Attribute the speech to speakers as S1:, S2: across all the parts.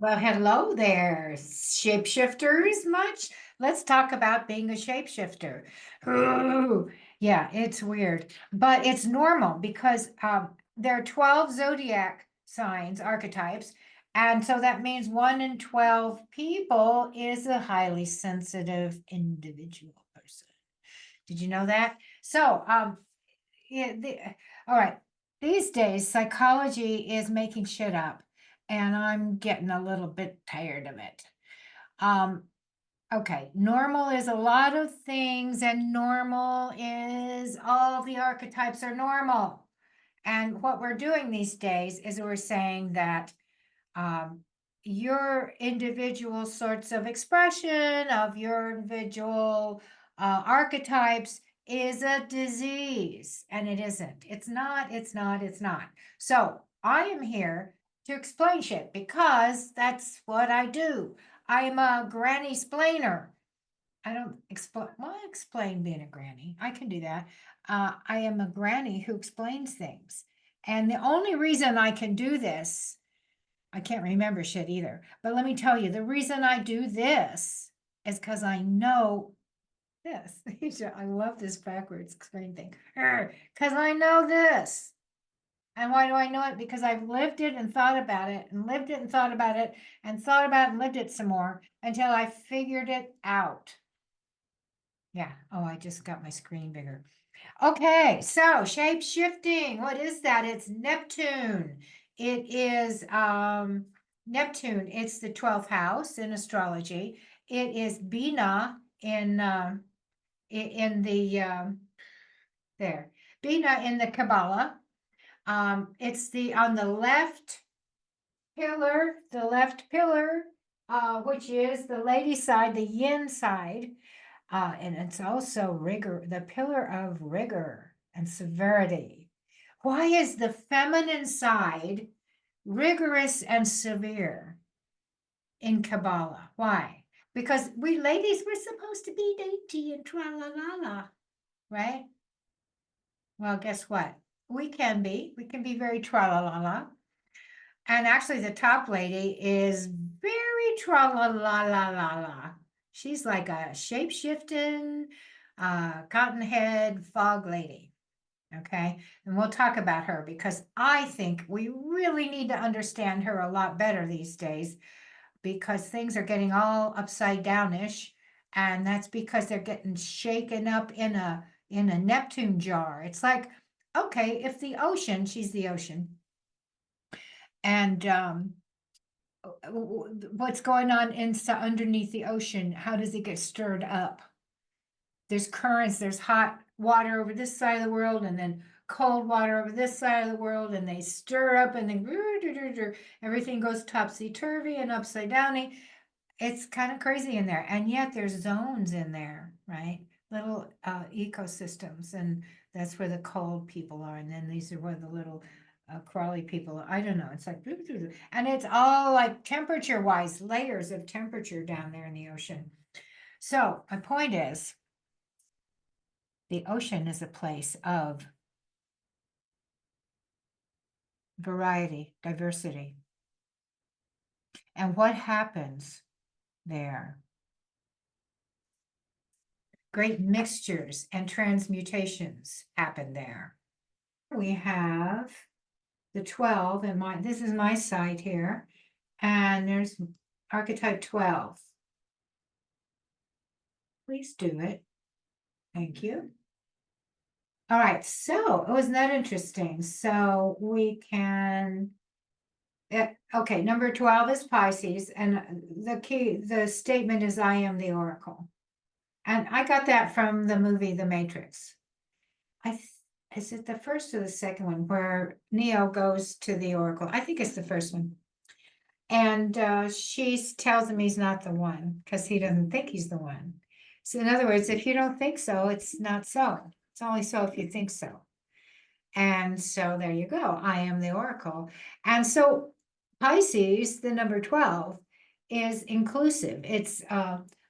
S1: Well, hello there, shapeshifters much? Let's talk about being a shapeshifter. Ooh, yeah, it's weird, but it's normal because there are 12 zodiac signs, archetypes, and so that means 1 in 12 people is a highly sensitive individual person. Did you know that? So, yeah, all right. These days, psychology is making shit up, and I'm getting a little bit tired of it. Um, okay, normal is a lot of things, and normal is all the archetypes are normal. And what we're doing these days is we're saying that um, your individual sorts of expression of your individual archetypes is a disease, and it isn't. It's not. So I am here to explain shit because that's what I do. I'm a granny splainer. I don't explain. Well, I explain being a granny. I can do that. I am a granny who explains things. And the only reason I can do this, I can't remember shit either. But let me tell you, the reason I do this is because I know this. I love this backwards screen thing. Because I know this. And why do I know it? Because I've lived it and thought about it and lived it and thought about it and thought about it and lived it some more until I figured it out. Yeah. Oh, I just got my screen bigger. Okay, so shape shifting. What is that? It's Neptune. It is Neptune. It's the 12th house in astrology. It is Bina in the there. Bina in the Kabbalah. It's the on the left pillar, which is the lady side, the yin side. And it's also rigor, the pillar of rigor and severity. Why is the feminine side rigorous and severe in Kabbalah? Why? Because we ladies, we're supposed to be dainty and tra la la la, right? Well, guess what? We can be. We can be very tra la la la. And actually, the top lady is very tra la la la la la. She's like a shape shifting, cottonhead fog lady. Okay. And we'll talk about her because I think we really need to understand her a lot better these days because things are getting all upside downish. And that's because they're getting shaken up in a Neptune jar. It's like, okay, if the ocean, she's the ocean, and what's going on underneath the ocean? How does it get stirred up? There's currents, there's hot water over this side of the world, and then cold water over this side of the world, and they stir up, and then everything goes topsy-turvy and upside downy. It's kind of crazy in there, and yet there's zones in there, right? Little ecosystems, and that's where the cold people are, and then these are where the little crawly people. I don't know. It's like, and it's all like temperature-wise, layers of temperature down there in the ocean. So my point is, the ocean is a place of variety, diversity. And what happens there? Great mixtures and transmutations happen there. We have the 12, and this is my site here, and there's archetype 12. Please do it. Thank you. All right, so wasn't that interesting? So we can, okay, number 12 is Pisces, and the statement is I am the oracle. And I got that from the movie The Matrix. Is it the first or the second one where Neo goes to the oracle? I think it's the first one. And she tells him he's not the one because he doesn't think he's the one. So in other words, if you don't think so, it's not so. It's only so if you think so. And so there you go. I am the oracle. And so Pisces, the number 12, is inclusive. It's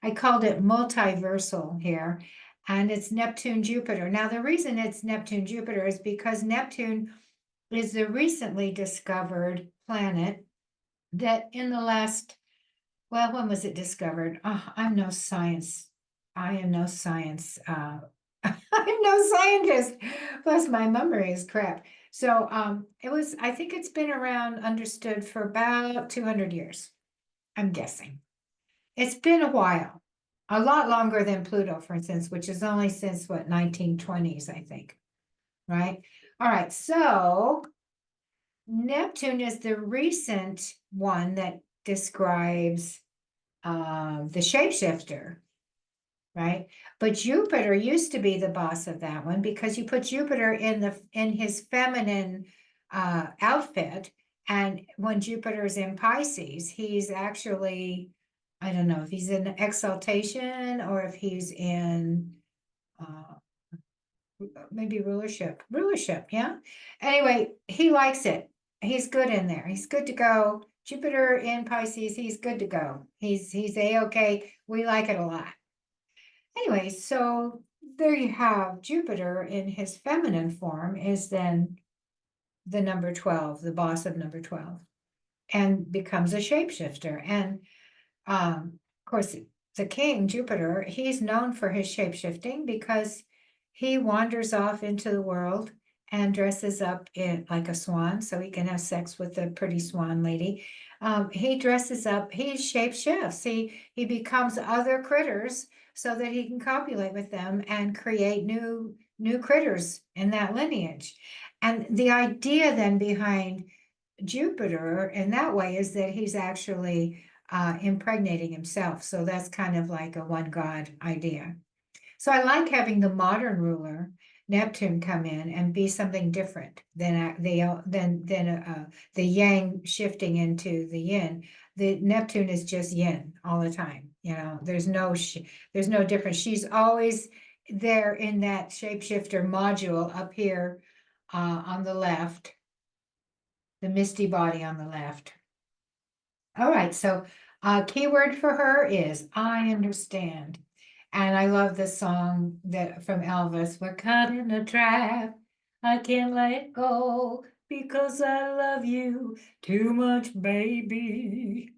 S1: I called it multiversal here, and it's Neptune Jupiter. Now, the reason it's Neptune Jupiter is because Neptune is the recently discovered planet that in the last, well, when was it discovered? I'm no science. I am no science. I'm no scientist. Plus, my memory is crap. So, it was. I think it's been around, understood for about 200 years. I'm guessing. It's been a while, a lot longer than Pluto, for instance, which is only since what 1920s, I think. Right. All right. So Neptune is the recent one that describes the shapeshifter, right? But Jupiter used to be the boss of that one because you put Jupiter in his feminine outfit, and when Jupiter is in Pisces, he's actually, I don't know if he's in exaltation or if he's in uh, maybe rulership, yeah. Anyway, he likes it. He's good in there. He's good to go. Jupiter in Pisces, he's good to go. He's a-okay. We like it a lot. Anyway, so there you have Jupiter in his feminine form is then the number 12, the boss of number 12, and becomes a shapeshifter. And of course, the king, Jupiter, he's known for his shapeshifting because he wanders off into the world and dresses up in like a swan so he can have sex with the pretty swan lady. He dresses up, he shapeshifts, he becomes other critters so that he can copulate with them and create new critters in that lineage. And the idea then behind Jupiter in that way is that he's actually impregnating himself. So that's kind of like a one god idea. So I like having the modern ruler, Neptune, come in and be something different than the yang shifting into the yin. The Neptune is just yin all the time. You know, there's no difference. She's always there in that shapeshifter module up here on the left, the misty body on the left. All right, so keyword for her is I understand. And I love the song that from Elvis, we're caught in a trap. I can't let go because I love you too much, baby.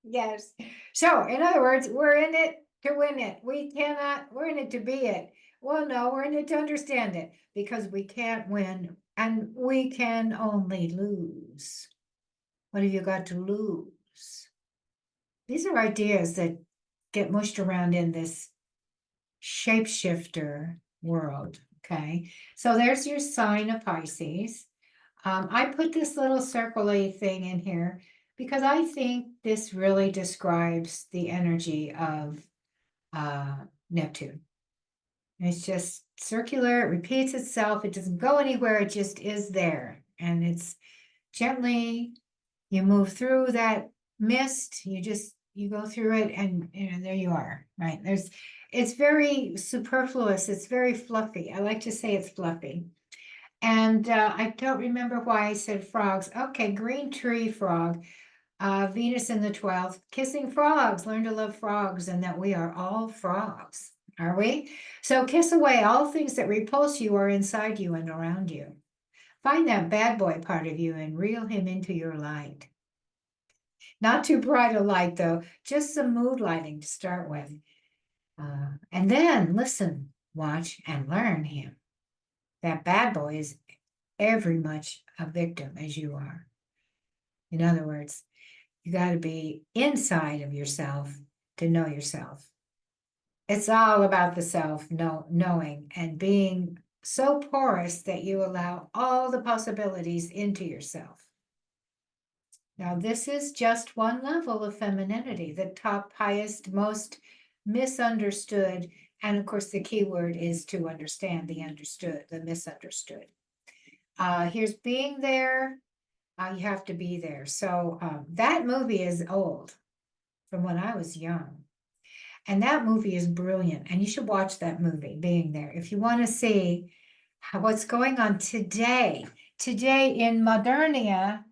S1: Yes. So, in other words, we're in it to win it. We're in it to be it. Well, no, we're in it to understand it because we can't win and we can only lose. What have you got to lose? These are ideas that get mushed around in this shapeshifter world. Okay. So there's your sign of Pisces. I put this little circle-y thing in here because I think this really describes the energy of Neptune. It's just circular, it repeats itself, it doesn't go anywhere, it just is there. And it's gently, you move through that mist, you go through it and there you are, right? It's very superfluous, it's very fluffy. I like to say it's fluffy. And I don't remember why I said frogs. Okay, green tree frog, Venus in the 12th, kissing frogs, learn to love frogs, and that we are all frogs, are we? So kiss away all things that repulse you are inside you and around you. Find that bad boy part of you and reel him into your light. Not too bright a light, though, just some mood lighting to start with. And then listen, watch, and learn him. That bad boy is every much a victim as you are. In other words, you got to be inside of yourself to know yourself. It's all about the self, knowing and being so porous that you allow all the possibilities into yourself. Now, this is just one level of femininity, the top, highest, most misunderstood. And of course, the key word is to understand the understood, the misunderstood. Here's being there. You have to be there. So that movie is old from when I was young. And that movie is brilliant. And you should watch that movie, Being There, if you want to see what's going on today. Today in Modernia,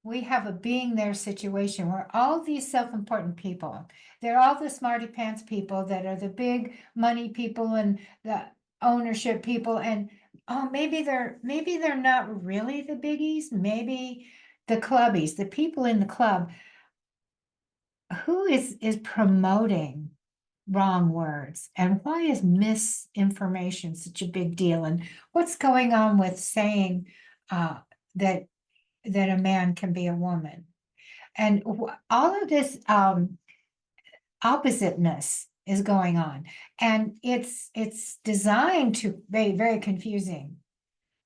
S1: we have a being there situation where all these self-important people, they're all the smarty pants people that are the big money people and the ownership people. And oh, maybe they're not really the biggies. Maybe the clubbies, the people in the club, who is promoting wrong words, and why is misinformation such a big deal, and what's going on with saying that a man can be a woman, and all of this oppositeness is going on, and it's designed to be very confusing.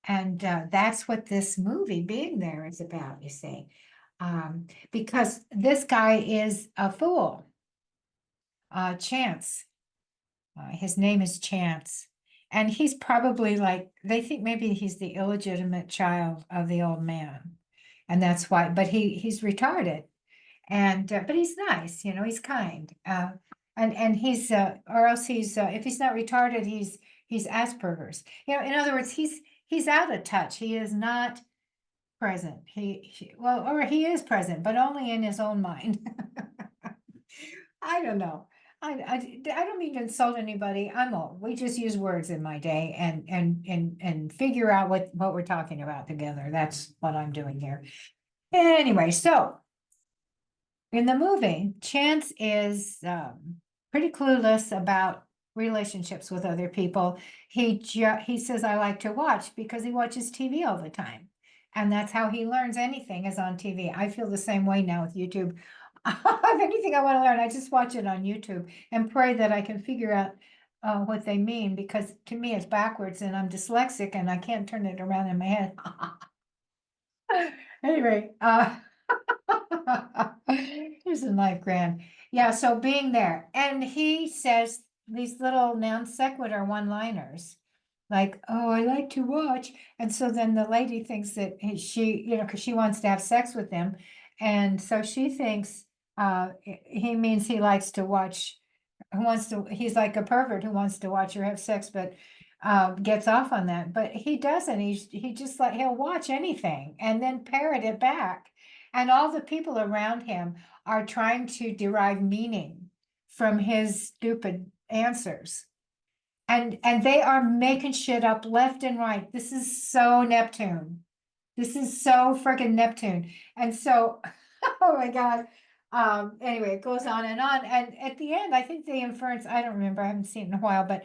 S1: And that's what this movie being there is about, you see. Because this guy is a fool. Chance. His name is Chance. And he's probably like, they think maybe he's the illegitimate child of the old man. And that's why, but he's retarded. And but he's nice, he's kind. And he's or else he's if he's not retarded, he's Asperger's. In other words, he's out of touch. He is not present. Well, or he is present, but only in his own mind. I don't know. I don't mean to insult anybody. I'm old. We just use words in my day and figure out what we're talking about together. That's what I'm doing here. Anyway, so in the movie, Chance is pretty clueless about relationships with other people. He says, I like to watch because he watches TV all the time. And that's how he learns anything is on TV. I feel the same way now with YouTube. If anything I want to learn, I just watch it on YouTube and pray that I can figure out what they mean, because to me it's backwards and I'm dyslexic and I can't turn it around in my head. Anyway, isn't life grand? Yeah, so being there, and he says these little non sequitur one-liners, like, "Oh, I like to watch," and so then the lady thinks that she, because she wants to have sex with him, and so she thinks he means he likes to watch, he's like a pervert who wants to watch her have sex, but gets off on that. But he doesn't. He just like he'll watch anything and then parrot it back. And all the people around him are trying to derive meaning from his stupid answers. And they are making shit up left and right. This is so Neptune. This is so freaking Neptune. And so, oh my God. Anyway, it goes on. And at the end, I think the inference, I don't remember, I haven't seen it in a while, but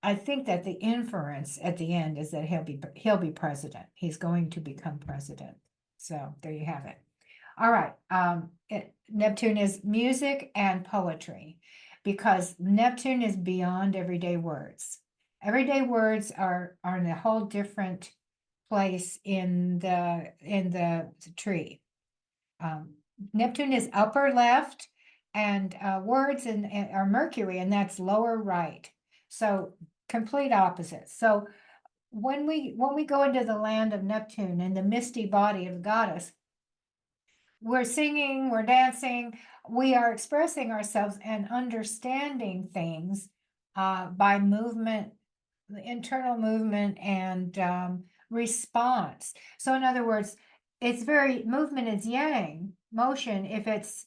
S1: I think that the inference at the end is that he'll be president. He's going to become president. So there you have it. All right. Neptune is music and poetry, because Neptune is beyond everyday words. Everyday words are in a whole different place in the tree. Neptune is upper left, and words are Mercury, and that's lower right. So complete opposites. So when we go into the land of Neptune and the misty body of the goddess, we're singing, we're dancing, we are expressing ourselves and understanding things by movement, internal movement, and response. So in other words, movement is yang, motion, if it's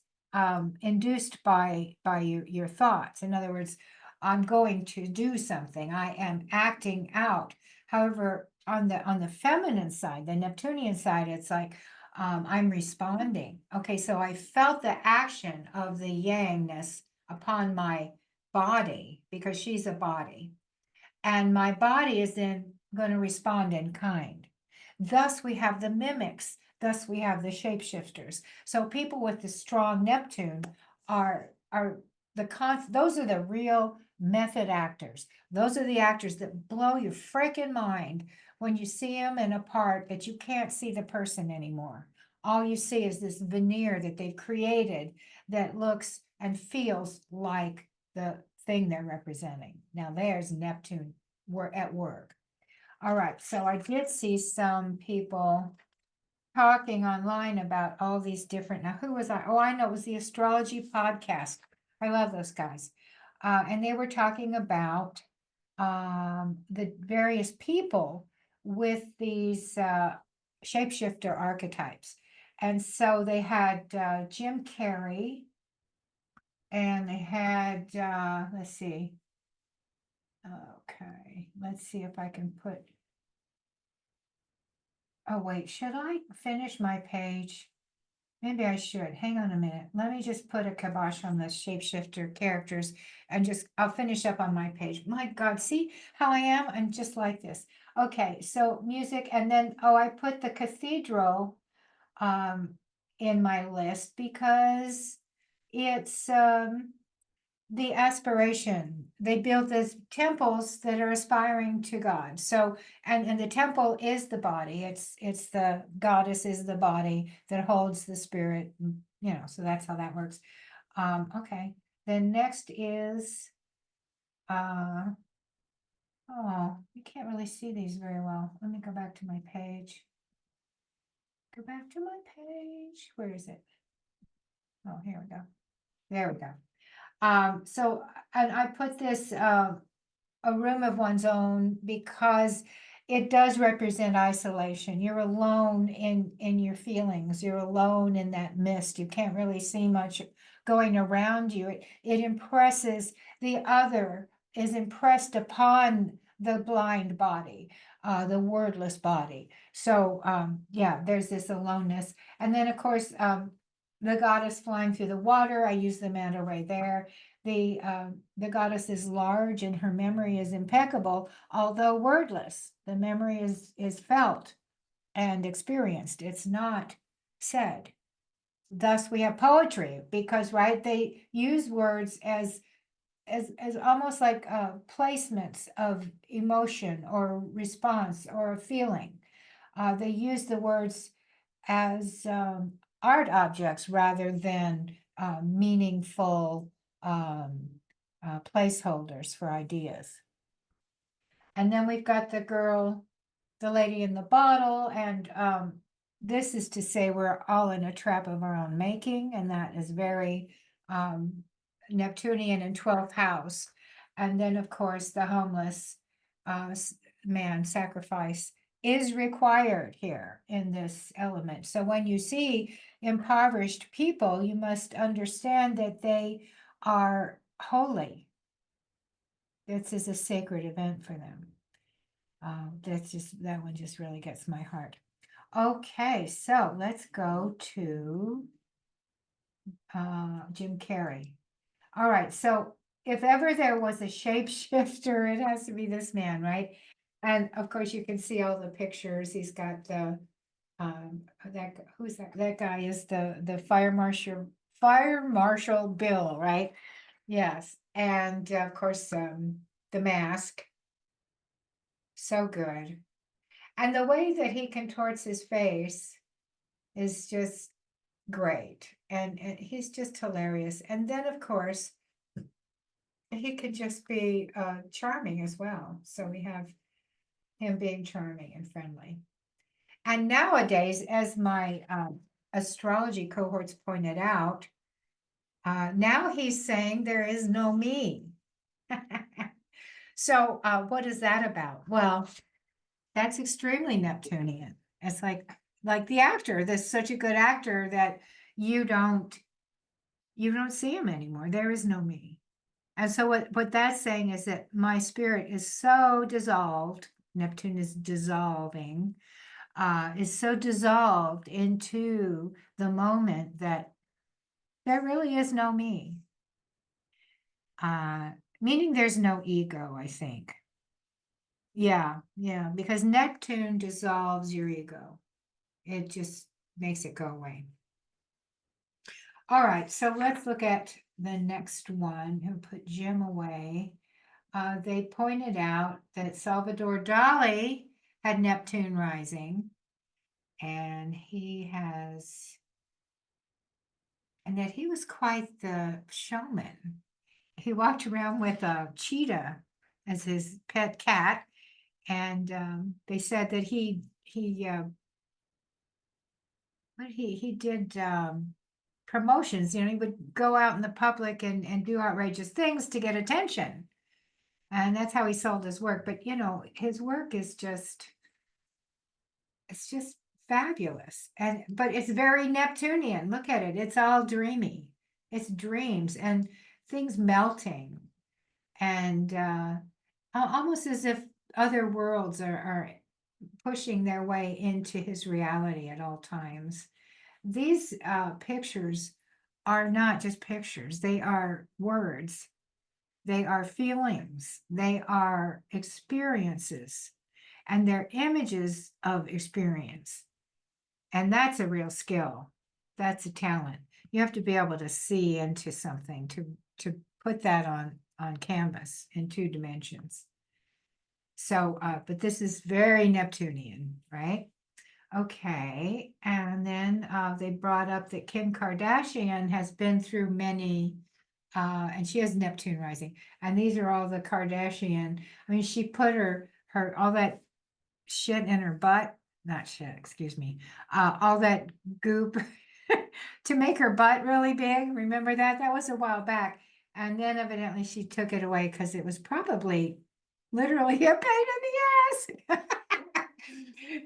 S1: induced by your thoughts. In other words, I'm going to do something, I am acting out. However, on the feminine side, the Neptunian side, it's like, I'm responding. Okay, so I felt the action of the yangness upon my body, because she's a body. And my body is then going to respond in kind. Thus, we have the mimics. Thus, we have the shapeshifters. So people with the strong Neptune are those are the real method actors. Those are the actors that blow your freaking mind when you see them in a part that you can't see the person anymore. All you see is this veneer that they've created that looks and feels like the thing they're representing. Now there's Neptune at work. All right, so I did see some people talking online about all these different, now who was I? Oh, I know, it was the Astrology Podcast. I love those guys. And they were talking about the various people with these shapeshifter archetypes. And so they had Jim Carey, and they had, let's see. Okay, let's see if I can put, Oh, wait, should I finish my page? Maybe I should. Hang on a minute. Let me just put a kibosh on the shapeshifter characters and I'll finish up on my page. My God, see how I am? I'm just like this. Okay, so music, and then, oh, I put the cathedral um in my list because it's the aspiration. They build these temples that are aspiring to God. So, and the temple is the body. It's the goddess is the body that holds the spirit, so that's how that works. Okay. Then next is uh oh, you can't really see these very well. Let me go back to my page. Go back to my page. Where is it? Oh, here we go. There we go. So, and I put this a room of one's own because it does represent isolation. You're alone in your feelings. You're alone in that mist. You can't really see much going around you. It impresses the other is impressed upon the blind body, the wordless body. So yeah, there's this aloneness. And then of course the goddess flying through the water. I use the manta ray there. The goddess is large and her memory is impeccable, although wordless. The memory is felt and experienced. It's not said. Thus, we have poetry because, right, they use words as almost like placements of emotion or response or a feeling. They use the words as art objects rather than meaningful placeholders for ideas. And then we've got the lady in the bottle, and this is to say we're all in a trap of our own making, and that is very Neptunian in 12th house. And then, of course, the homeless man sacrifice is required here in this element. So when you see impoverished people, you must understand that they are holy. This is a sacred event for them. That one just really gets my heart. Okay, so let's go to Jim Carey. All right, so if ever there was a shapeshifter, it has to be this man, right? And of course, you can see all the pictures. He's got the who's that? That guy is the Fire Marshal Bill, right? Yes, and of course, the mask. So good. And the way that he contorts his face is just great. And he's just hilarious. And then, of course, he could just be charming as well. So we have him being charming and friendly. And nowadays, as my astrology cohorts pointed out, now he's saying there is no me. So what is that about? Well, that's extremely Neptunian. It's like the actor, this such a good actor that you don't see him anymore. There is no me. And so what that's saying is that my spirit is so dissolved, Neptune is dissolving, is so dissolved into the moment that there really is no me. Meaning there's no ego, I think. Yeah, because Neptune dissolves your ego. It just makes it go away. All right, so let's look at the next one. Who put Jim away? They pointed out that Salvadore Dali had Neptune rising, and that he was quite the showman. He walked around with a cheetah as his pet cat, and they said that he did promotions. He would go out in the public and do outrageous things to get attention. And that's how he sold his work. But his work is it's just fabulous. But it's very Neptunian. Look at it. It's all dreamy. It's dreams and things melting. And almost as if other worlds are pushing their way into his reality at all times. These pictures are not just pictures, they are words, they are feelings, they are experiences, and they're images of experience. And that's a real skill. That's a talent. You have to be able to see into something to put that on canvas in 2 dimensions. So, but this is very Neptunian, right? Okay, and then they brought up that Kim Kardashian has been through many, and she has Neptune rising, and these are all the Kardashian. I mean, she put her all that shit in her butt, not shit, excuse me, all that goop to make her butt really big. Remember that? That was a while back, and then evidently she took it away because it was probably literally a pain in the ass.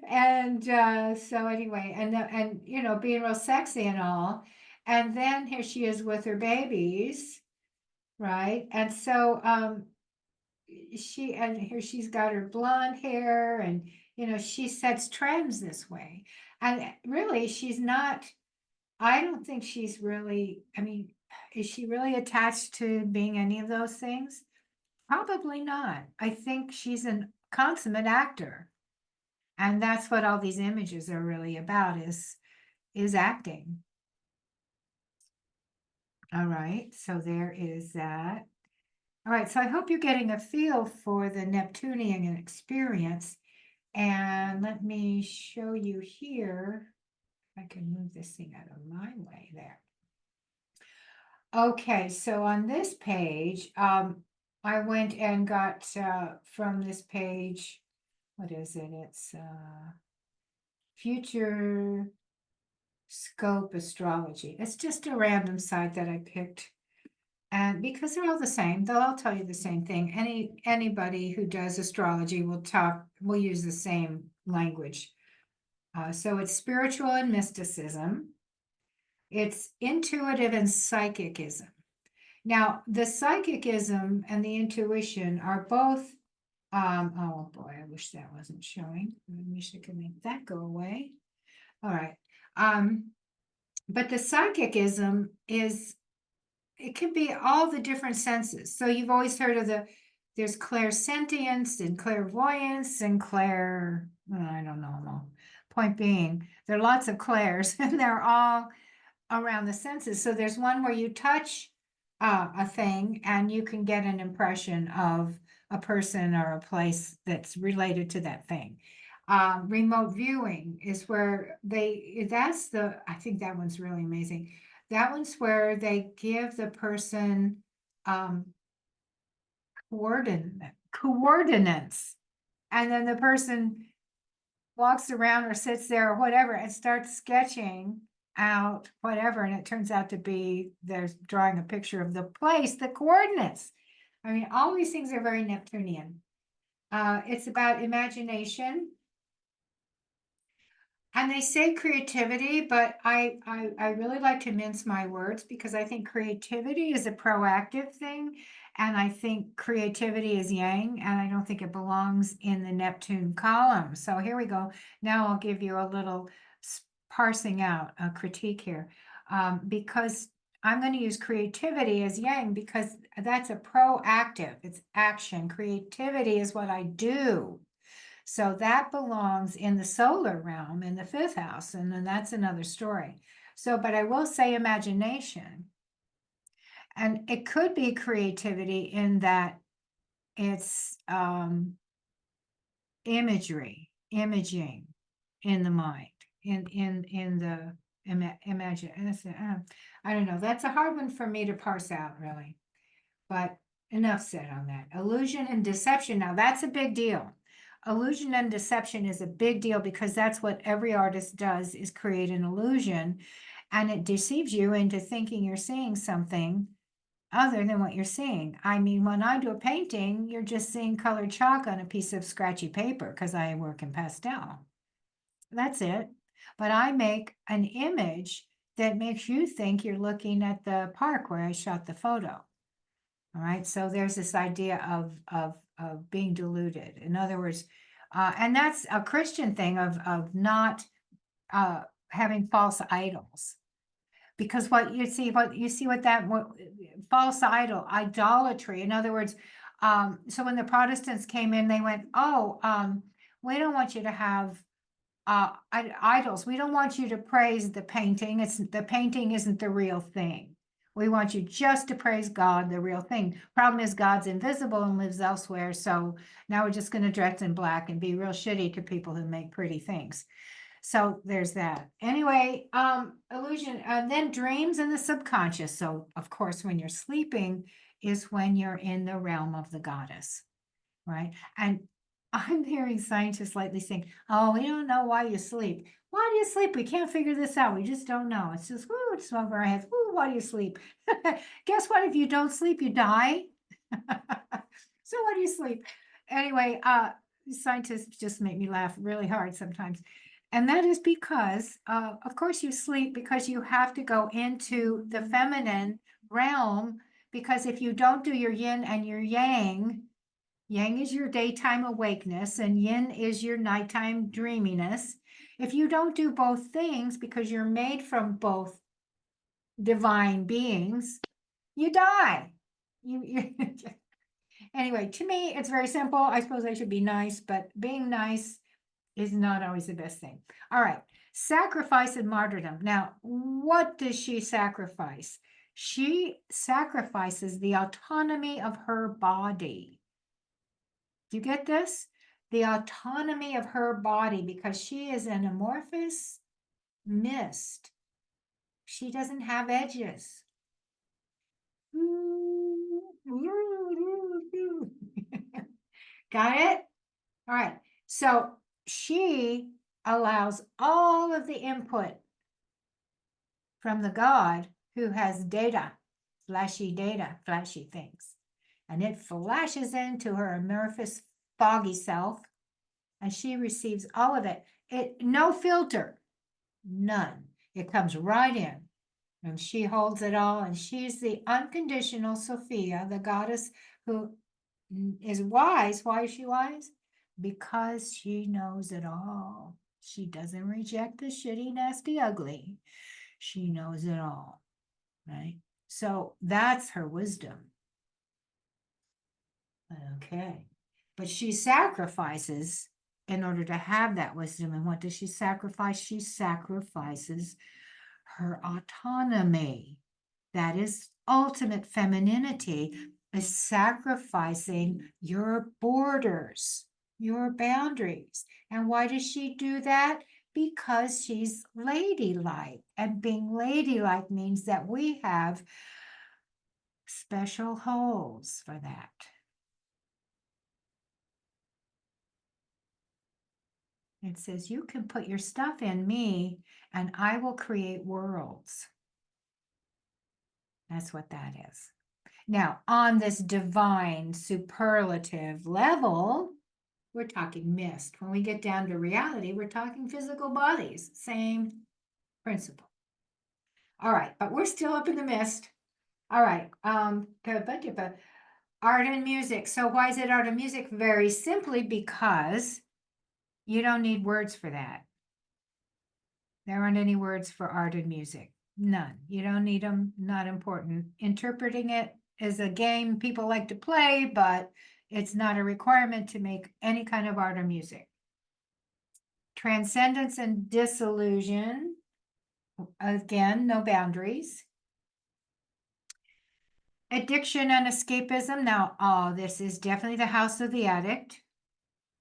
S1: And so anyway, and you know, being real sexy and all, and then here she is with her babies, right? And so and here she's got her blonde hair, and you know, she sets trends this way. And really, she's not, I don't think she's really, I mean, is she really attached to being any of those things? Probably not. I think she's a consummate actor. And that's what all these images are really about, is acting. All right, so there is that. All right, so I hope you're getting a feel for the Neptunian experience. And let me show you here. I can move this thing out of my way there. Okay, so on this page, I went and got from this page, what is it? It's Future Scope Astrology. It's just a random site that I picked. And because they're all the same, they'll all tell you the same thing. Anybody who does astrology will use the same language. So it's spiritual and mysticism. It's intuitive and psychicism. Now, the psychicism and the intuition are both, oh boy, I wish that wasn't showing. I wish I could make that go away. All right. But the psychicism it can be all the different senses. So you've always heard of there's clairsentience and clairvoyance and I don't know them all. Point being, there are lots of clairs and they're all around the senses. So there's one where you touch a thing and you can get an impression of a person or a place that's related to that thing. Remote viewing is where I think that one's really amazing. That one's where they give the person coordinates, and then the person walks around or sits there or whatever and starts sketching out whatever, and it turns out to be they're drawing a picture of the place, the coordinates. I mean, all these things are very Neptunian. It's about imagination. And they say creativity, but I really like to mince my words because I think creativity is a proactive thing. And I think creativity is yang, and I don't think it belongs in the Neptune column. So here we go. Now I'll give you a little parsing out, a critique here, because I'm going to use creativity as yang because that's a proactive, it's action. Creativity is what I do. So that belongs in the solar realm in the 5th house, and then that's another story. So, but I will say imagination, and it could be creativity in that it's imaging in the mind, in the imagine. I don't know. That's a hard one for me to parse out, really. But enough said on that. Illusion and deception. Now that's a big deal. Illusion and deception is a big deal because that's what every artist does, is create an illusion, and it deceives you into thinking you're seeing something other than what you're seeing. I mean, when I do a painting, you're just seeing colored chalk on a piece of scratchy paper because I work in pastel. That's it. But I make an image that makes you think you're looking at the park where I shot the photo. All right, so there's this idea of being deluded. In other words, And that's a Christian thing of not having false idols. Because what you see false idolatry. In other words, so when the Protestants came in, they went, oh, we don't want you to have idols. We don't want you to praise the painting. The painting isn't the real thing. We want you just to praise God, the real thing. Problem is God's invisible and lives elsewhere. So now we're just going to dress in black and be real shitty to people who make pretty things. So there's that. Anyway, illusion, and then dreams in the subconscious. So of course, when you're sleeping is when you're in the realm of the goddess, right? And I'm hearing scientists lately saying, oh, we don't know why you sleep. Why do you sleep? We can't figure this out. We just don't know. It's just, woo, it's over our heads. Woo, why do you sleep? Guess what? If you don't sleep, you die. So why do you sleep? Anyway, scientists just make me laugh really hard sometimes. And that is because, of course, you sleep because you have to go into the feminine realm. Because if you don't do your yin and your yang, yang is your daytime awakeness and yin is your nighttime dreaminess. If you don't do both things because you're made from both divine beings, you die. Anyway, to me, it's very simple. I suppose I should be nice, but being nice is not always the best thing. All right, sacrifice and martyrdom. Now, what does she sacrifice? She sacrifices the autonomy of her body. Do you get this? The autonomy of her body, because she is an amorphous mist. She doesn't have edges. Got it? All right. So she allows all of the input from the God who has data, flashy things. And it flashes into her amorphous, foggy self, and she receives all of it. No filter, none. It comes right in, and she holds it all, and she's the unconditional Sophia, the goddess who is wise. Why is she wise? Because she knows it all. She doesn't reject the shitty, nasty, ugly. She knows it all, right? So that's her wisdom. Okay. But she sacrifices in order to have that wisdom. And what does she sacrifice? She sacrifices her autonomy. That is ultimate femininity, is sacrificing your borders, your boundaries. And why does she do that? Because she's ladylike. And being ladylike means that we have special holes for that. It says, you can put your stuff in me and I will create worlds. That's what that is. Now, on this divine superlative level, we're talking mist. When we get down to reality, we're talking physical bodies. Same principle. All right, but we're still up in the mist. All right. Art and music. So why is it art and music? Very simply because you don't need words for that. There aren't any words for art and music. None. You don't need them. Not important. Interpreting it is a game people like to play, but it's not a requirement to make any kind of art or music. Transcendence and disillusion. Again, no boundaries. Addiction and escapism. Now, this is definitely the house of the addict.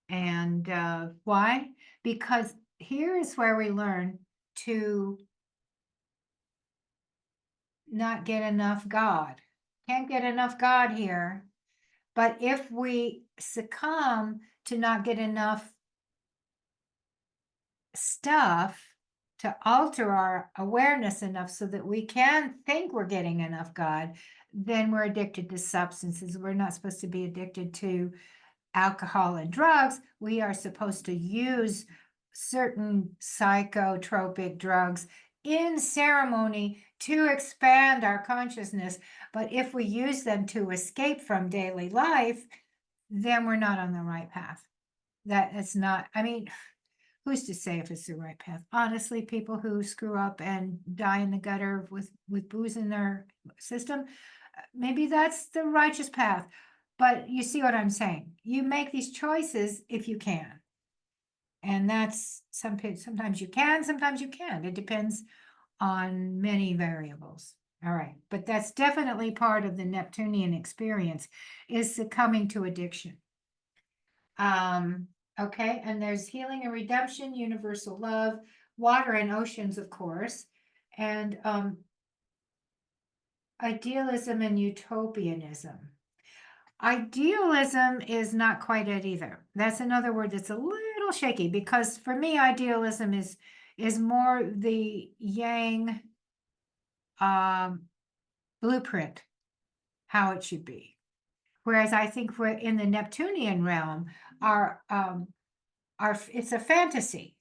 S1: And why? Because here is where we learn to not get enough God. Can't get enough God here. But if we succumb to not get enough stuff to alter our awareness enough so that we can think we're getting enough God, then we're addicted to substances. We're not supposed to be addicted to alcohol and drugs. We are supposed to use certain psychotropic drugs in ceremony to expand our consciousness. But if we use them to escape from daily life, then we're not on the right path. that it's not, I mean, who's to say if it's the right path? Honestly, people who screw up and die in the gutter with booze in their system, maybe that's the righteous path. But you see what I'm saying? You make these choices if you can. And that's sometimes you can, sometimes you can't. It depends on many variables. All right. But that's definitely part of the Neptunian experience is succumbing to addiction. Okay, and there's healing and redemption, universal love, water and oceans, of course, and idealism and utopianism. Idealism is not quite it either. That's another word that's a little shaky because for me, idealism is more the yang blueprint, how it should be. Whereas I think we're in the Neptunian realm, our it's a fantasy.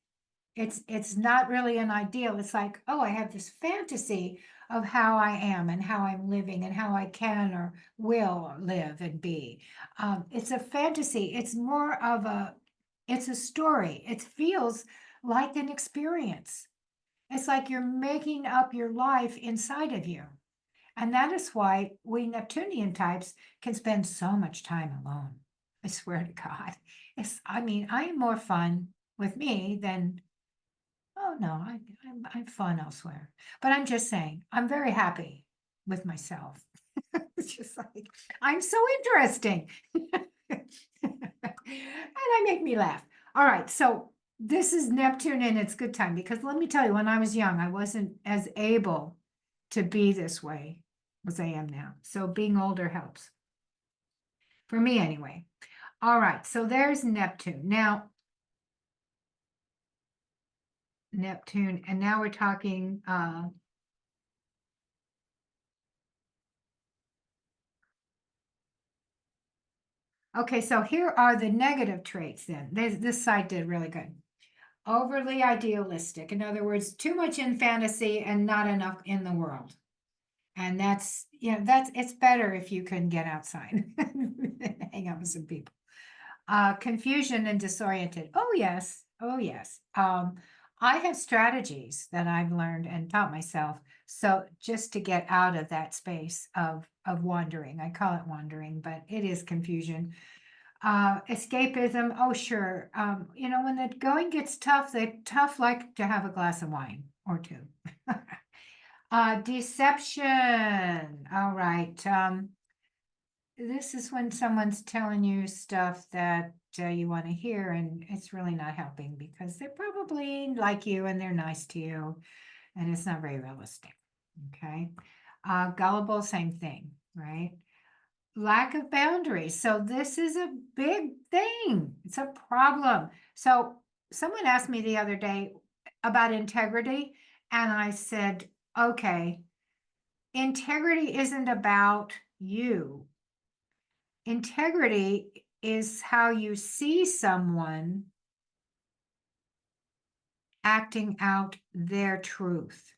S1: It's not really an ideal. It's like, oh, I have this fantasy of how I am and how I'm living and how I can or will live and be. It's a fantasy. It's more of it's a story. It feels like an experience. It's like you're making up your life inside of you. And that is why we Neptunian types can spend so much time alone. I swear to God. I mean, I am more fun with me than, oh no, I'm fun elsewhere. But I'm just saying, I'm very happy with myself. It's just like, I'm so interesting. And I make me laugh. All right, so this is Neptune and it's good time because let me tell you, when I was young, I wasn't as able to be this way as I am now. So being older helps. For me anyway. All right, so there's Neptune. Now, Neptune, and now we're talking okay, so here are the negative traits then. This side did really good. Overly idealistic. In other words, too much in fantasy and not enough in the world. And that's, it's better if you can get outside and hang out with some people. Confusion and disoriented. Oh, yes. Oh, yes. I have strategies that I've learned and taught myself. So just to get out of that space of wandering, I call it wandering, but it is confusion. Escapism. Oh, sure. When the going gets tough, they tough like to have a glass of wine or two. Deception. All right. This is when someone's telling you stuff that you want to hear, and it's really not helping because they're probably like you and they're nice to you, and it's not very realistic. Okay. Gullible, same thing, right? Lack of boundaries. So this is a big thing. It's a problem. So someone asked me the other day about integrity, and I said, okay, integrity isn't about you. Integrity is how you see someone acting out their truth.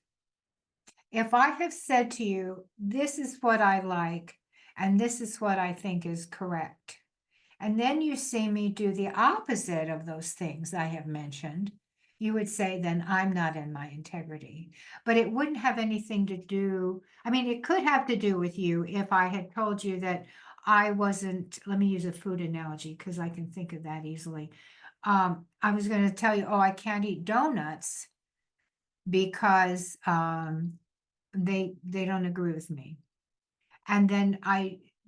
S1: If I have said to you, this is what I like, and this is what I think is correct, and then you see me do the opposite of those things I have mentioned, you would say, then I'm not in my integrity. But it wouldn't have anything to do, I mean, it could have to do with you if I had told you that I wasn't, let me use a food analogy because I can think of that easily. I was going to tell you, oh, I can't eat donuts because they don't agree with me. And then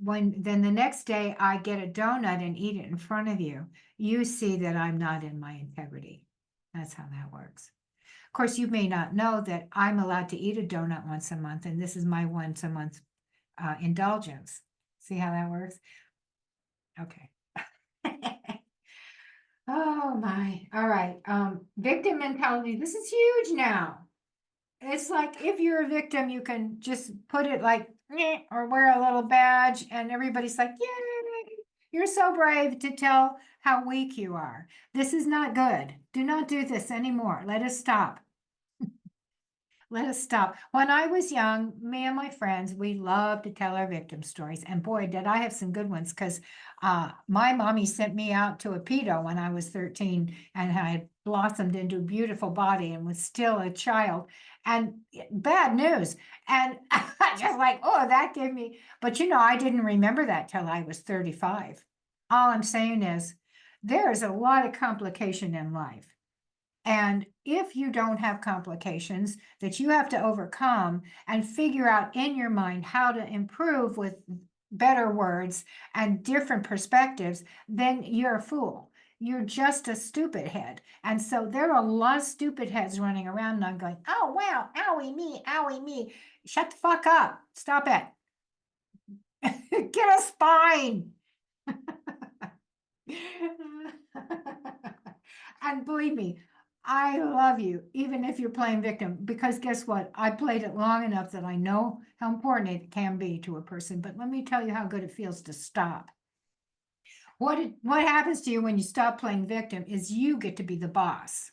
S1: then the next day I get a donut and eat it in front of you, you see that I'm not in my integrity. That's how that works. Of course, you may not know that I'm allowed to eat a donut once a month, and this is my once a month indulgence. See how that works? Okay. Oh my. All right. Victim mentality. This is huge now. It's like if you're a victim, you can just put it like or wear a little badge, and everybody's like, "Yay, you're so brave to tell how weak you are." This is not good. Do not do this anymore. Let us stop. Let us stop. When I was young, me and my friends, we loved to tell our victim stories. And boy, did I have some good ones because my mommy sent me out to a pedo when I was 13 and had blossomed into a beautiful body and was still a child. And bad news. And just like, oh, that gave me, but I didn't remember that till I was 35. All I'm saying is there is a lot of complication in life. And if you don't have complications that you have to overcome and figure out in your mind how to improve with better words and different perspectives, then you're a fool. You're just a stupid head. And so there are a lot of stupid heads running around and I'm going, oh, wow, owie me. Shut the fuck up. Stop it. Get a spine. And believe me, I love you, even if you're playing victim, because guess what? I played it long enough that I know how important it can be to a person. But let me tell you how good it feels to stop. What happens to you when you stop playing victim is you get to be the boss.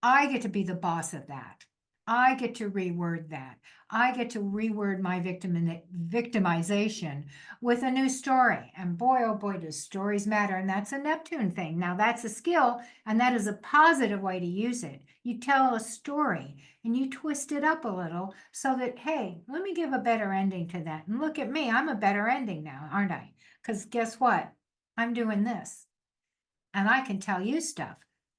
S1: I get to be the boss of that. I get to reword that. I get to reword my victimization with a new story. And boy, oh boy, does stories matter. And that's a Neptune thing. Now, that's a skill, and that is a positive way to use it. You tell a story and you twist it up a little so that, hey, let me give a better ending to that. And look at me, I'm a better ending now, aren't I? Because guess what? I'm doing this. And I can tell you stuff.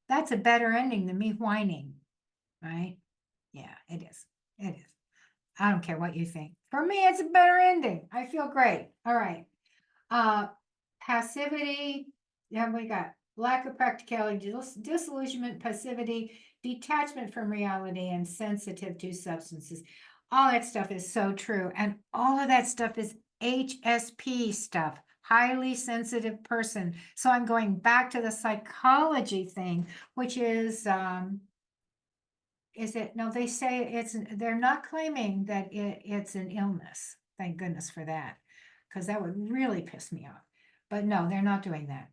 S1: That's a better ending than me whining, right? Yeah, it is. It is. I don't care what you think. For me, it's a better ending. I feel great. All right. Passivity. Yeah, we got lack of practicality, disillusionment, passivity, detachment from reality, and sensitive to substances. All that stuff is so true. And all of that stuff is HSP stuff, highly sensitive person. So I'm going back to the psychology thing, which is it, no, they say they're not claiming that it's an illness. Thank goodness for that, because that would really piss me off. But no, they're not doing that.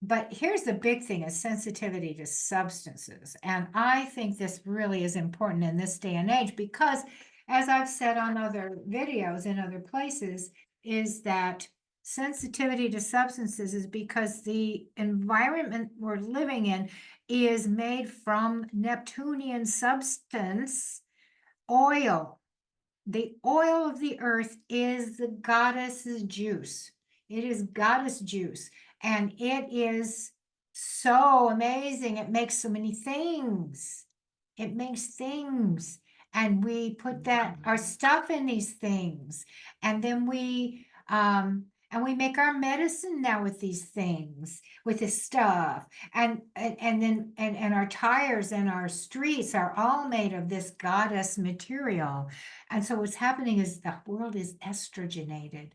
S1: But here's the big thing is sensitivity to substances. And I think this really is important in this day and age because, as I've said on other videos in other places, is that sensitivity to substances is because the environment we're living in is made from Neptunian substance, oil. The oil of the earth is the goddess's juice. It is goddess juice. And it is so amazing. It makes so many things. It makes things. And we put our stuff in these things. And then we make our medicine now with these things, with this stuff. And then our tires and our streets are all made of this goddess material. And so what's happening is the world is estrogenated.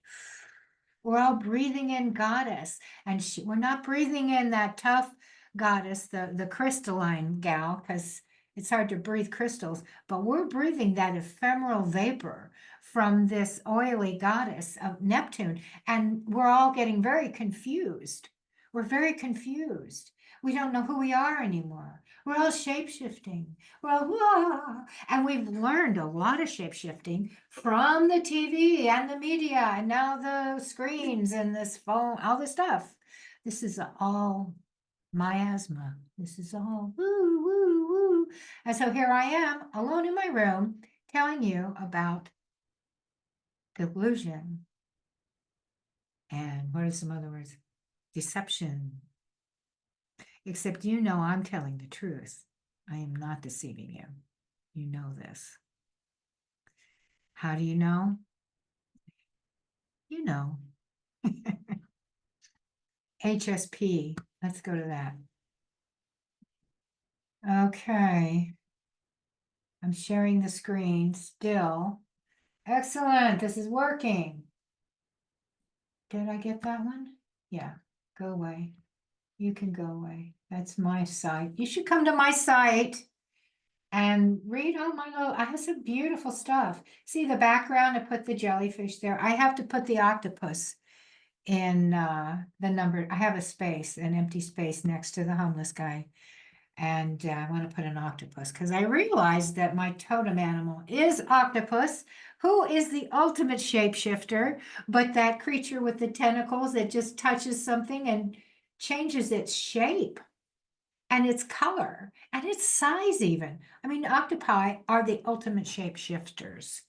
S1: We're all breathing in goddess, and we're not breathing in that tough goddess, the crystalline gal, because it's hard to breathe crystals, but we're breathing that ephemeral vapor from this oily goddess of Neptune, and we're all getting very confused. We're very confused. We don't know who we are anymore. We're all shape-shifting. We're all, whoa. And we've learned a lot of shape-shifting from the TV and the media, and now the screens and this phone, all this stuff. This is all miasma. This is all woo, woo, woo. And so here I am alone in my room telling you about delusion. And what are some other words? Deception. Except I'm telling the truth. I am not deceiving you. You know this. How do you know? You know. HSP. Let's go to that. Okay. I'm sharing the screen still. Excellent. This is working. Did I get that one? Yeah. Go away. You can go away. That's my site. You should come to my site and read all my little, I have some beautiful stuff. See the background, I put the jellyfish there. I have to put the octopus in the number. I have a space, an empty space next to the homeless guy. And I want to put an octopus because I realized that my totem animal is octopus, who is the ultimate shapeshifter, but that creature with the tentacles that just touches something and changes its shape and its color and its size even. I mean, octopi are the ultimate shapeshifters.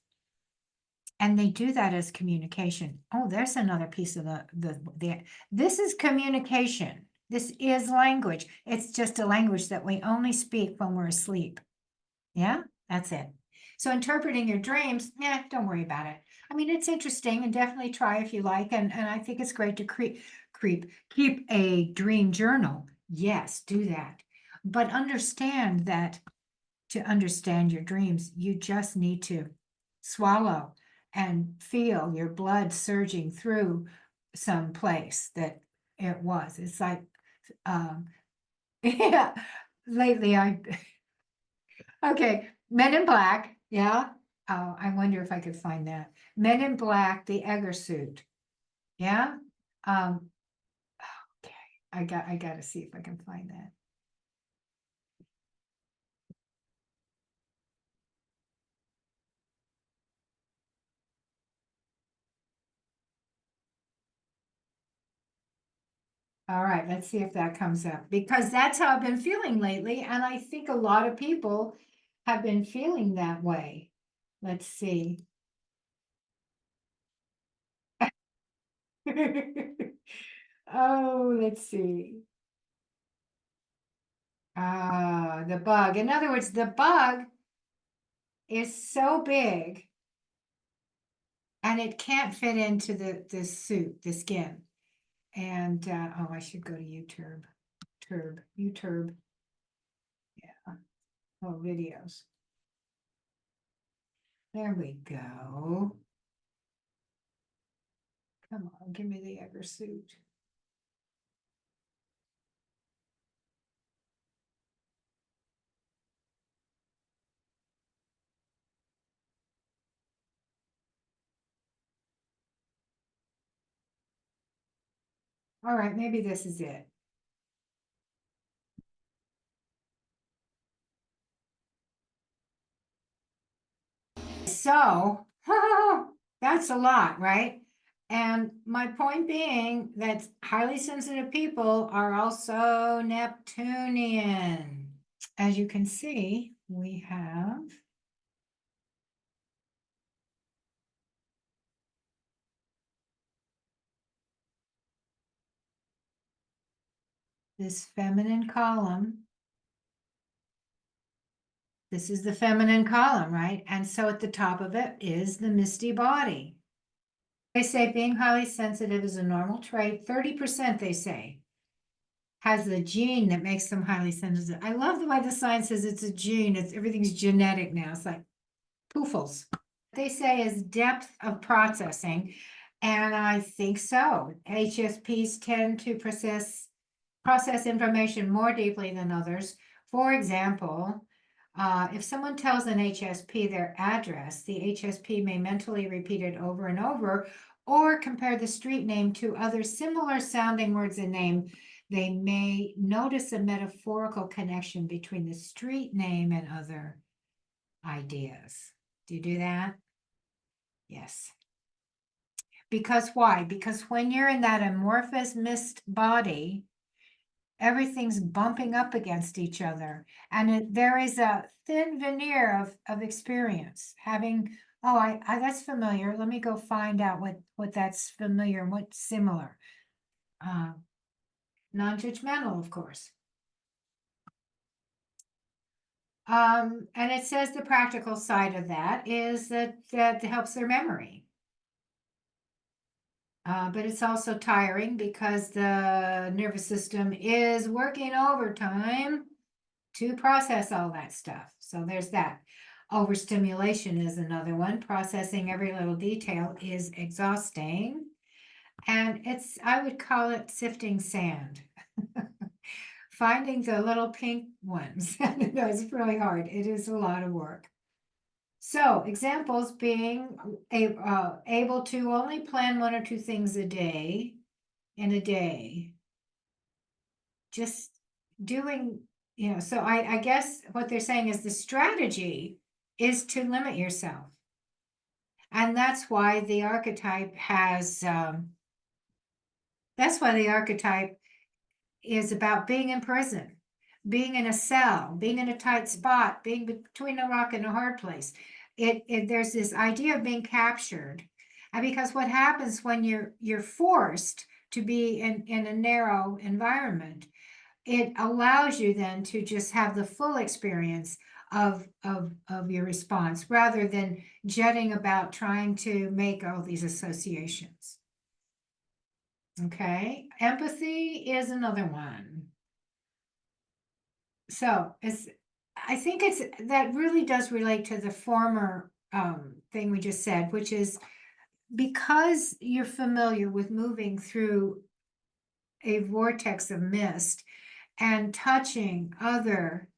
S1: And they do that as communication. Oh, there's another piece of this is communication. This is language. It's just a language that we only speak when we're asleep. Yeah, that's it. So interpreting your dreams, don't worry about it. I mean, it's interesting and definitely try if you like. And I think it's great to keep a dream journal. Yes, do that. But understand that to understand your dreams, you just need to swallow and feel your blood surging through some place that it was. It's like, yeah, lately okay, Men in Black, yeah. Oh, I wonder if I could find that. Men in Black, the Egger suit. Yeah. Um, okay, I gotta see if I can find that. All right, let's see if that comes up because that's how I've been feeling lately. And I think a lot of people have been feeling that way. Let's see. Oh, let's see. Ah, the bug. In other words, the bug is so big and it can't fit into the suit, the skin. And oh, I should go to YouTube. YouTube. Yeah. Oh, videos. There we go. Come on, give me the Egger suit. All right, maybe this is it. So, that's a lot, right? And my point being that highly sensitive people are also Neptunian. As you can see, we have this feminine column. This is the feminine column, right? And so at the top of it is the misty body. They say being highly sensitive is a normal trait. 30%, they say, has the gene that makes them highly sensitive. I love the way the science says it's a gene. It's everything's genetic now. It's like poofles. They say is depth of processing, and I think so. HSPs tend to process information more deeply than others. For example, if someone tells an HSP their address, the HSP may mentally repeat it over and over or compare the street name to other similar sounding words and name. They may notice a metaphorical connection between the street name and other ideas. Do you do that? Yes. Because why? Because when you're in that amorphous mist body, everything's bumping up against each other. And there is a thin veneer of experience. Having, oh, that's familiar. Let me go find out what that's familiar and what's similar. Uh, non-judgmental, of course. And it says the practical side of that is that helps their memory. But it's also tiring because the nervous system is working overtime to process all that stuff. So there's that. Overstimulation is another one. Processing every little detail is exhausting. And I would call it sifting sand. Finding the little pink ones. It's really hard. It is a lot of work. So examples being able to only plan one or two things a day in a day. Just doing, So I guess what they're saying is the strategy is to limit yourself. And that's why the archetype is about being in prison, being in a cell, being in a tight spot, being between a rock and a hard place. There's this idea of being captured. And because what happens when you're forced to be in a narrow environment, it allows you then to just have the full experience of your response rather than jetting about trying to make all these associations. Okay, empathy is another one. So I think that really does relate to the former thing we just said, which is because you're familiar with moving through a vortex of mist and touching other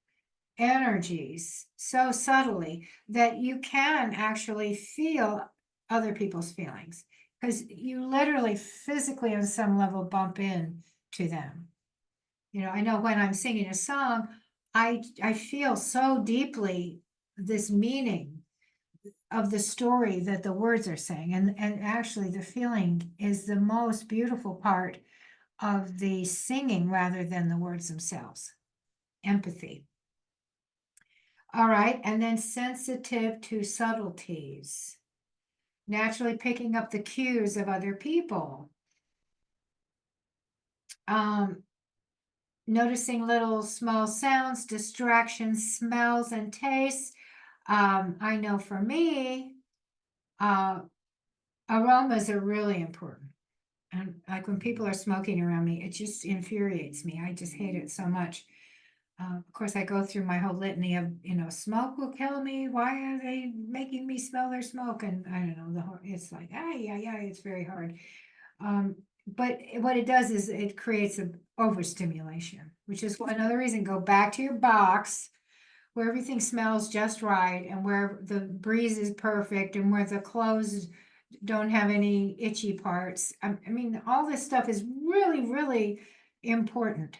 S1: energies so subtly that you can actually feel other people's feelings because you literally physically on some level bump in to them. I know when I'm singing a song, I feel so deeply this meaning of the story that the words are saying. And actually the feeling is the most beautiful part of the singing rather than the words themselves. Empathy. All right, and then sensitive to subtleties, naturally picking up the cues of other people. Noticing little small sounds, distractions, smells, and tastes. I know for me, aromas are really important. And like when people are smoking around me, it just infuriates me. I just hate it so much. Of course, I go through my whole litany of, smoke will kill me. Why are they making me smell their smoke? And I don't know, it's like, yeah, it's very hard. But what it does is it creates an overstimulation, which is another reason, go back to your box where everything smells just right and where the breeze is perfect and where the clothes don't have any itchy parts. I mean, all this stuff is really, really important.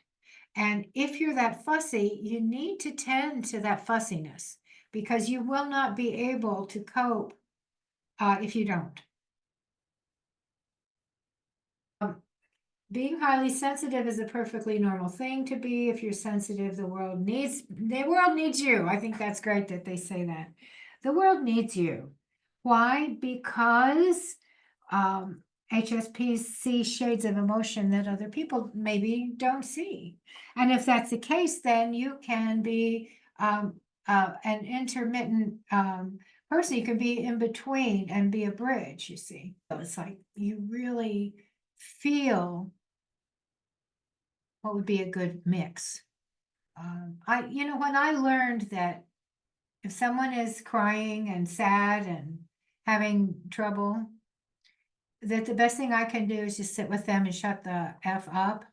S1: And if you're that fussy, you need to tend to that fussiness because you will not be able to cope if you don't. Being highly sensitive is a perfectly normal thing to be. If you're sensitive, the world needs you. I think that's great that they say that. The world needs you. Why? Because HSPs see shades of emotion that other people maybe don't see. And if that's the case, then you can be an intermittent person. You can be in between and be a bridge, you see. So it's like you really feel what would be a good mix. When I learned that if someone is crying and sad and having trouble, that the best thing I can do is just sit with them and shut the F up.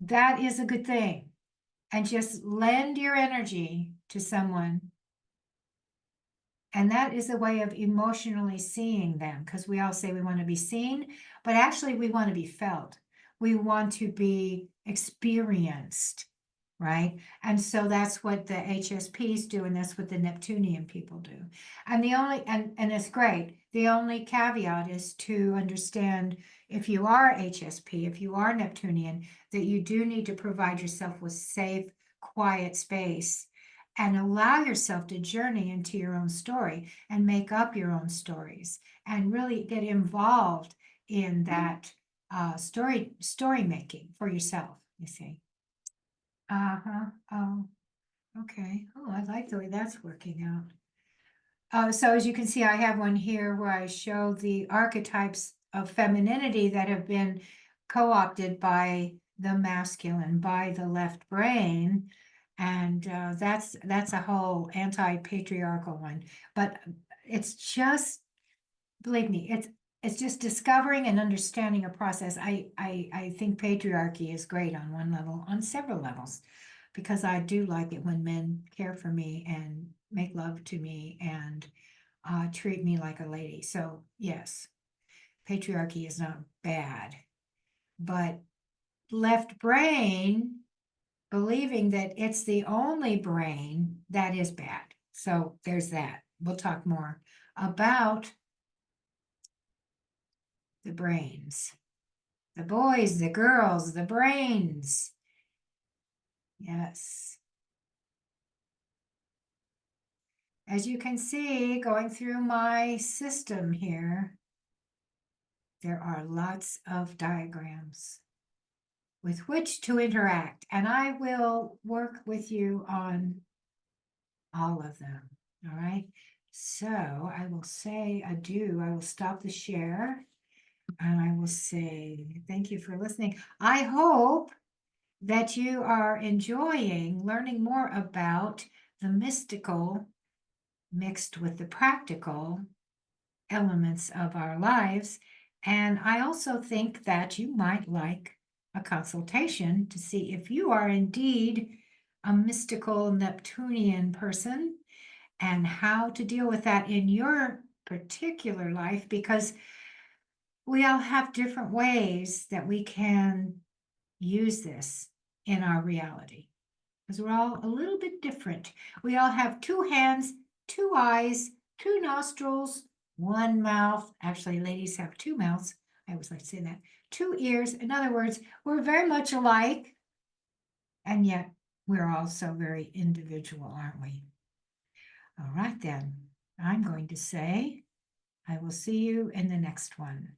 S1: That is a good thing. And just lend your energy to someone. And that is a way of emotionally seeing them, because we all say we want to be seen, but actually we want to be felt. We want to be experienced, right? And so that's what the HSPs do, and that's what the Neptunian people do. And and it's great. The only caveat is to understand if you are HSP, if you are Neptunian, that you do need to provide yourself with safe, quiet space and allow yourself to journey into your own story and make up your own stories and really get involved in that story making for yourself, you see. Oh, okay. Oh, I like the way that's working out. So as you can see, I have one here where I show the archetypes of femininity that have been co-opted by the masculine, by the left brain. And that's a whole anti-patriarchal one. But it's just, believe me, it's just discovering and understanding a process. I think patriarchy is great on one level, on several levels, because I do like it when men care for me and make love to me and treat me like a lady. So yes, patriarchy is not bad, but left brain believing that it's the only brain that is bad. So there's that. We'll talk more about the brains, the boys, the girls, the brains. Yes. As you can see, going through my system here, there are lots of diagrams with which to interact, and I will work with you on all of them. All right. So I will say adieu. I will stop the share and I will say thank you for listening. I hope that you are enjoying learning more about the mystical mixed with the practical elements of our lives. And I also think that you might like a consultation to see if you are indeed a mystical Neptunian person and how to deal with that in your particular life, because we all have different ways that we can use this in our reality, because we're all a little bit different. We all have two hands, two eyes, two nostrils, one mouth. Actually, ladies have two mouths. I always like to say that. Two ears. In other words, we're very much alike, and yet we're also very individual, aren't we? All right, then. I'm going to say I will see you in the next one.